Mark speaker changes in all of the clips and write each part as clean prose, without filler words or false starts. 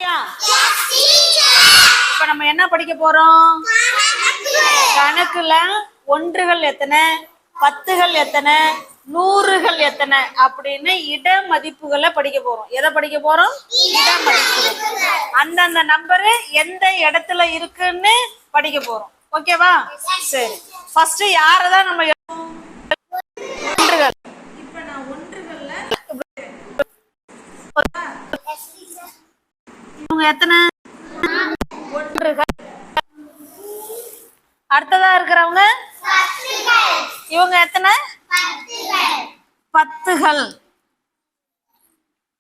Speaker 1: இப்ப நம்ம என்ன படிக்க போறோம்? கணக்குல ஒன்றுகள் எத்தனை, பத்துகள் எத்தனை, நூறுகள் எத்தனை அப்படின்னு இட மதிப்புகளை படிக்க போறோம். எதை படிக்க போறோம்? இட மதிப்புகள். அந்தந்த நம்பரு எந்த இடத்துல இருக்குன்னு படிக்க போறோம். ஓகேவா? சரி, ஃபர்ஸ்ட் யாரதான் நம்ம ஒன்றுகள். இப்ப நான் ஒன்றுகள்ல இவங்க எத்தனை ஒன்றுகள், அடுத்ததா இருக்கிறவங்க இவங்க எத்தனை பத்துகள்.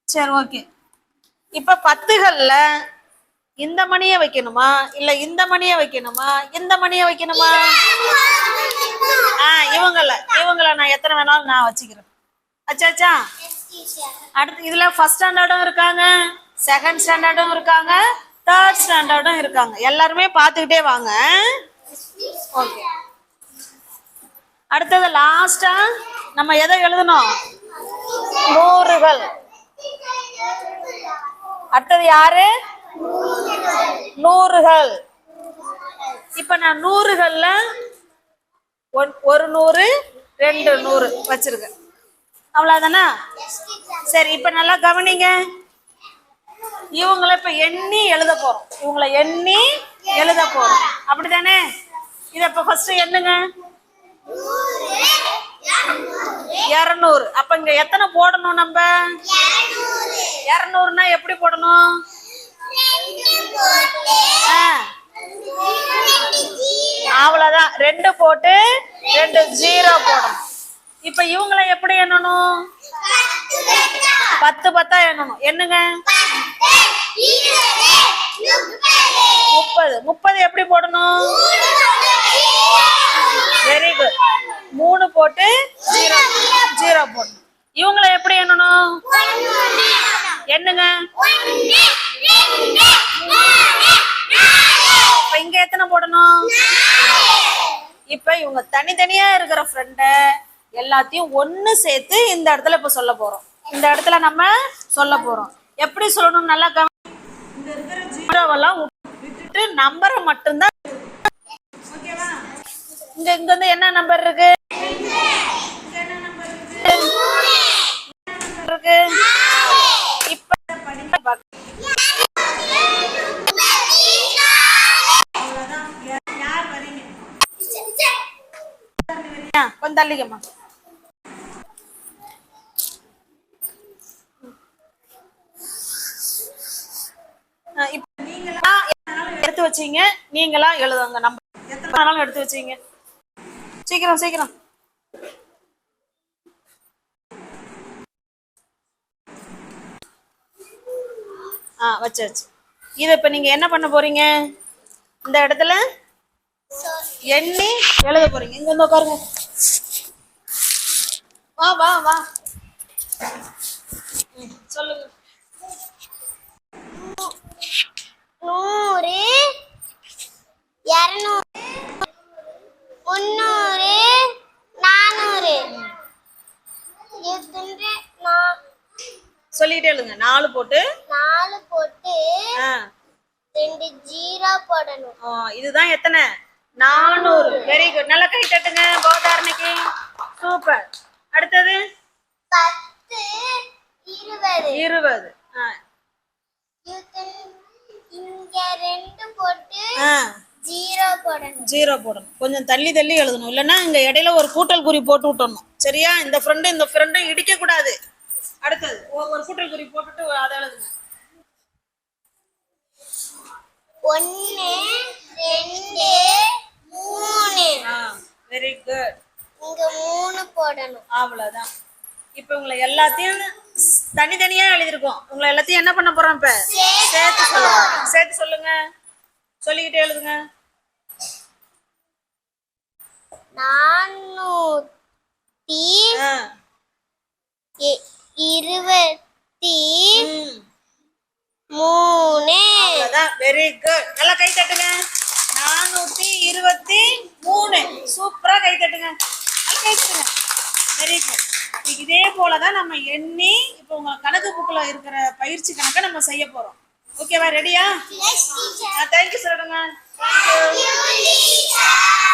Speaker 1: சரி, ஓகே. இப்ப பத்துகள்ல இந்த மணியை வைக்கணுமா இல்ல இந்த மணியை வைக்கணுமா இந்த மணியை வைக்கணுமா? இவங்கள நான் எத்தனை வேணாலும் நான் வச்சுக்கிறேன். அச்சாச்சா. அடுத்து இதுல ஃபர்ஸ்ட் ஸ்டாண்டர்டும் இருக்காங்க, செகண்ட் ஸ்டாண்டர்டும் இருக்காங்க, தேர்ட் ஸ்டாண்டர்டும் இருக்காங்க. எல்லாருமே பார்த்துக்கிட்டே வாங்க. ஓகே. அடுத்தது லாஸ்டா நம்ம எதை எழுதணும்? நூறுகள். அடுத்தது யாரு? நூறுகள். இப்ப நான் நூறுகள்ல ஒரு நூறு, ரெண்டு நூறு வச்சிருக்கேன். அவ்வளவுதானா? சரி, இப்ப நல்லா கவனிங்க. இவங்களை இப்ப எண்ணி எழுத போறோம். இவங்களை எண்ணி எழுத போறோம். அப்படித்தானே? இத இப்ப ஃபர்ஸ்ட் எண்ணுங்க. 200. அப்ப இங்க எத்தனை போடணும்? நம்ம 200னா எப்படி போடணும்? அவ்வளவுதான். 2 போட்டு 2 0 போடணும். இப்ப இவங்களை எப்படி எண்ணணும்? 10 10 எண்ணணும். என்னங்க? 30. 30 எப்படி போடணும்? Very good. 3 போட்டு 0 0 போடணும். இவங்களை எப்படி எண்ணணும்? என்னங்க? இப்ப இங்க எத்தனை போடணும்? இப்ப இவங்க தனித்தனியா இருக்கிற ஃப்ரெண்ட எல்லாத்தையும் ஒண்ணு சேர்த்து இந்த இடத்துல இப்ப சொல்ல போறோம். இந்த இடத்துல நம்ம சொல்ல போறோம். எப்படி சொல்லணும்? நல்லா இந்த இருக்கிற ஜீரோவெல்லாம் விட்டுட்டு நம்பரை மட்டும்தான். ஓகேவா? இங்க வந்து என்ன நம்பர் இருக்கு? இப்ப கொஞ்சம் தள்ளிக்கம்மா. இப்ப நீங்களா எடுத்து வச்சீங்க, நீங்களா எழுதுங்க. நம்பர் எத்தனை நாளும் எடுத்து வச்சீங்க. சீக்கிரம் சீக்கிரம். வச்சாச்சு. இத இப்ப நீங்க என்ன பண்ண போறீங்க? இந்த இடத்துல எண்ணி எழுத போறீங்க. இங்க வந்து உட்காருங்க. வா வா வா, சொல்லுங்க.
Speaker 2: 100 200 300 400
Speaker 1: சொல்லிட்டே எழுதுங்க. 4 போட்டு
Speaker 2: 2 0 போடணும்.
Speaker 1: இதுதான் எத்தனை? 400. Very good. நல்லா கை தட்டுங்க போதாரணிக்கு. சூப்பர். அடுத்தது
Speaker 2: 10 20
Speaker 1: 20.
Speaker 2: இங்க 2 போட்டு 0 போடணும்.
Speaker 1: 0 போடணும். கொஞ்சம் தள்ளி தள்ளி எழுதணும். இல்லைன்னா இங்க இடையில ஒரு கூட்டல் குறி போட்டு விட்டணும். சரியா? இந்த ஃப்ரெண்டு இடிக்க கூடாது. அடுத்தது ஒரு கூட்டல் குறி போட்டுட்டு அதை எழுதுங்க.
Speaker 2: 1 2 3.
Speaker 1: Very good.
Speaker 2: இங்க 3 போடணும்.
Speaker 1: அவ்வளவுதான். இப்ப உங்களை எல்லாத்தையும் தனித்தனியா எழுதிருக்கோம். உங்களை எல்லாத்தையும் என்ன பண்ண போறோம்? இப்ப சேர்த்து சொல்லுங்க. சேர்த்து சொல்லுங்க. சொல்லிக்கிட்டே எழுதுங்க.
Speaker 2: 423.
Speaker 1: Very good. நல்லா கை தட்டுங்க. 423. சூப்பரா கை தட்டுங்க. நல்லா கை தட்டுங்க. Very good. இதே போலதான் நம்ம எண்ணி இப்ப உங்க கணக்கு புக்ல இருக்கிற பயிற்சி கணக்கை நம்ம செய்ய போறோம். ஓகேவா? ரெடியா?
Speaker 2: Yes, teacher.
Speaker 1: தேங்க்யூ சொல்லுங்க.
Speaker 2: Thank you, teacher.